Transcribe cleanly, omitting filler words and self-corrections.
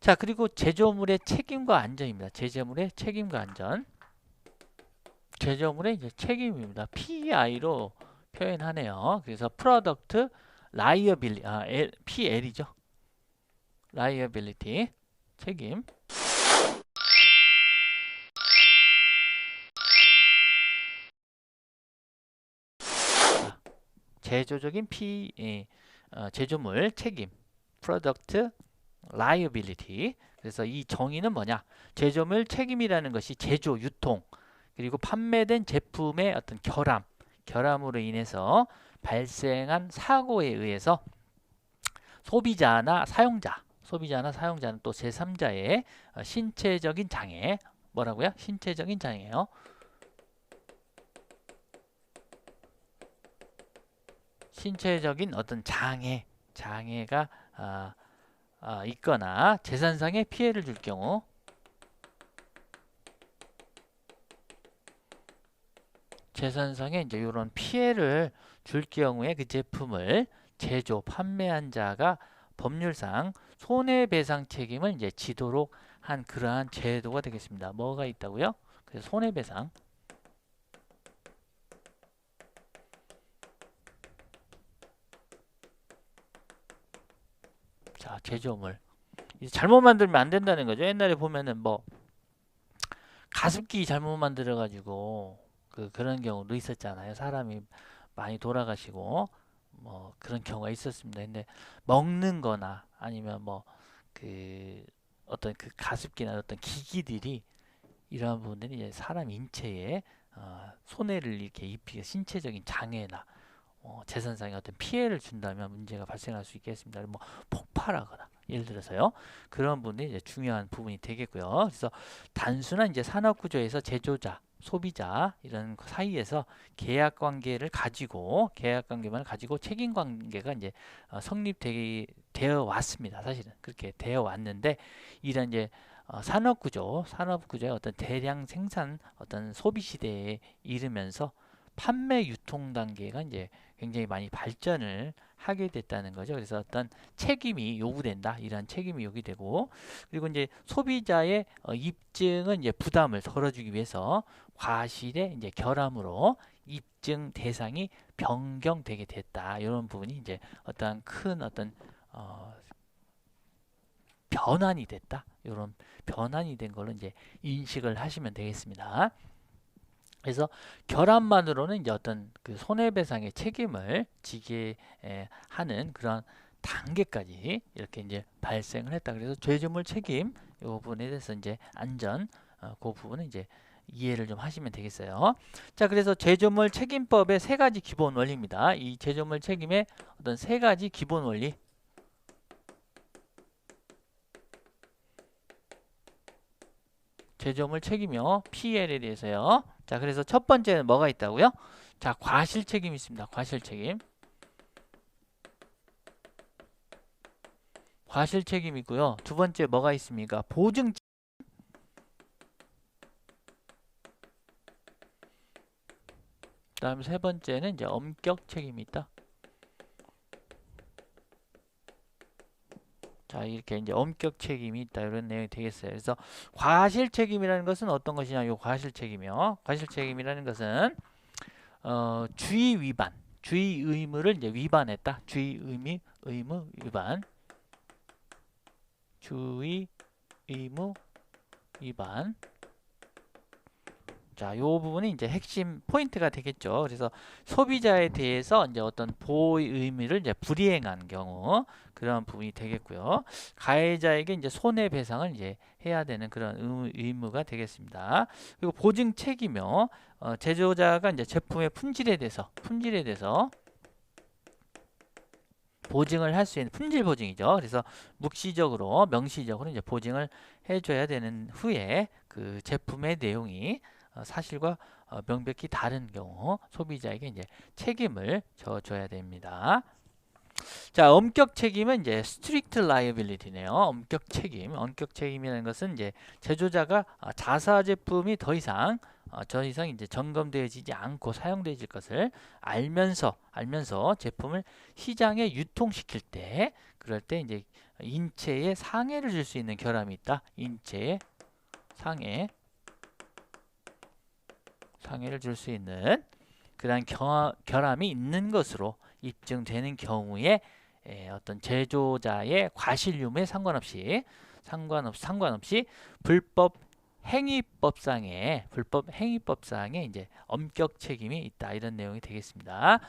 자, 그리고 제조물의 책임과 안전입니다. 제조물의 책임과 안전. 제조물의 이제 책임입니다. PI로 표현하네요. 그래서 Product Liability, PL이죠. Liability, 책임. 자, 제조적인 제조물 책임. Product Liability. 그래서 이 정의는 뭐냐? 제조물 책임이라는 것이 제조, 유통, 그리고 판매된 제품의 어떤 결함으로 인해서 발생한 사고에 의해서 소비자나 사용자는 또 제3자의 신체적인 장애, 뭐라고요? 신체적인 장애요. 신체적인 어떤 장애가 있거나 재산상의 피해를 줄 경우, 재산상의 이제 이런 피해를 줄 경우에 그 제품을 판매한 자가 법률상 손해배상 책임을 이제 지도록 한 그러한 제도가 되겠습니다. 뭐가 있다고요? 그래서 손해배상. 자, 제조물. 잘못 만들면 안 된다는 거죠. 옛날에 보면은 뭐 가습기 잘못 만들어 가지고 그런 경우도 있었잖아요. 사람이 많이 돌아가시고 뭐 그런 경우가 있었습니다. 근데 먹는 거나 아니면 뭐 어떤 가습기나 어떤 기기들이 이러한 부분들이 이제 사람 인체에 손해를 이렇게 입히게 신체적인 장애나 재산상의 어떤 피해를 준다면 문제가 발생할 수 있겠습니다. 뭐 폭발하거나 예를 들어서요. 그런 부분이 이제 중요한 부분이 되겠고요. 그래서 단순한 이제 산업 구조에서 제조자, 소비자 이런 사이에서 계약 관계만 가지고 책임 관계가 이제 되어 왔습니다. 사실은 그렇게 되어 왔는데 이런 이제 산업 구조의 어떤 대량 생산, 어떤 소비 시대에 이르면서 판매 유통 단계가 이제 굉장히 많이 발전을 하게 됐다는 거죠. 그래서 어떤 책임이 요구된다. 이러한 책임이 요구되고, 그리고 이제 소비자의 입증은 이제 부담을 덜어주기 위해서 과실의 이제 결함으로 입증 대상이 변경되게 됐다. 이런 부분이 이제 어떤 큰 어떤 변환이 됐다. 이런 변환이 된 걸로 이제 인식을 하시면 되겠습니다. 그래서 결함만으로는 이제 어떤 손해배상의 책임을 지게 하는 그런 단계까지 이렇게 이제 발생을 했다. 그래서 제조물 책임 이 부분에 대해서 이제 안전 그 부분은 이제 이해를 좀 하시면 되겠어요. 자, 그래서 제조물 책임법의 세 가지 기본 원리입니다. 이 제조물 책임의 어떤 세 가지 기본 원리. 제조물 책임이요. PL에 대해서요. 자, 그래서 첫 번째는 뭐가 있다고요? 자, 과실 책임이 있습니다. 과실 책임. 과실 책임이 있고요. 두 번째 뭐가 있습니까? 보증. 그다음 세 번째는 이제 엄격 책임이 있다. 자, 이렇게 이제 엄격 책임이 있다. 이런 내용이 되겠어요. 그래서 과실 책임이라는 것은 어떤 것이냐? 요 과실 책임이요. 과실 책임이라는 것은 주의 의무를 이제 위반했다. 의무 위반. 주의 의무 위반. 자, 요 부분이 이제 핵심 포인트가 되겠죠. 그래서 소비자에 대해서 이제 어떤 보호의 의무를 이제 불이행한 경우 그런 부분이 되겠고요. 가해자에게 이제 손해배상을 이제 해야 되는 그런 의무가 되겠습니다. 그리고 보증 책임이요. 제조자가 이제 제품의 품질에 대해서 보증을 할 수 있는 품질 보증이죠. 그래서 묵시적으로 명시적으로 이제 보증을 해줘야 되는 후에 그 제품의 내용이 사실과 명백히 다른 경우 소비자에게 이제 책임을 져줘야 됩니다. 자, 엄격 책임은 이제 strict liability네요. 엄격 책임이라는 것은 이제 제조자가 자사 제품이 더 이상 더 이상 이제 점검되어지지 않고 사용되어질 것을 알면서 제품을 시장에 유통시킬 때, 그럴 때 이제 인체에 상해를 줄 수 있는 결함이 있다. 인체에 상해를 줄 수 있는 그러한 결함이 있는 것으로 입증되는 경우에 어떤 제조자의 과실 유무에 상관없이 불법 행위법상에 이제 엄격 책임이 있다, 이런 내용이 되겠습니다.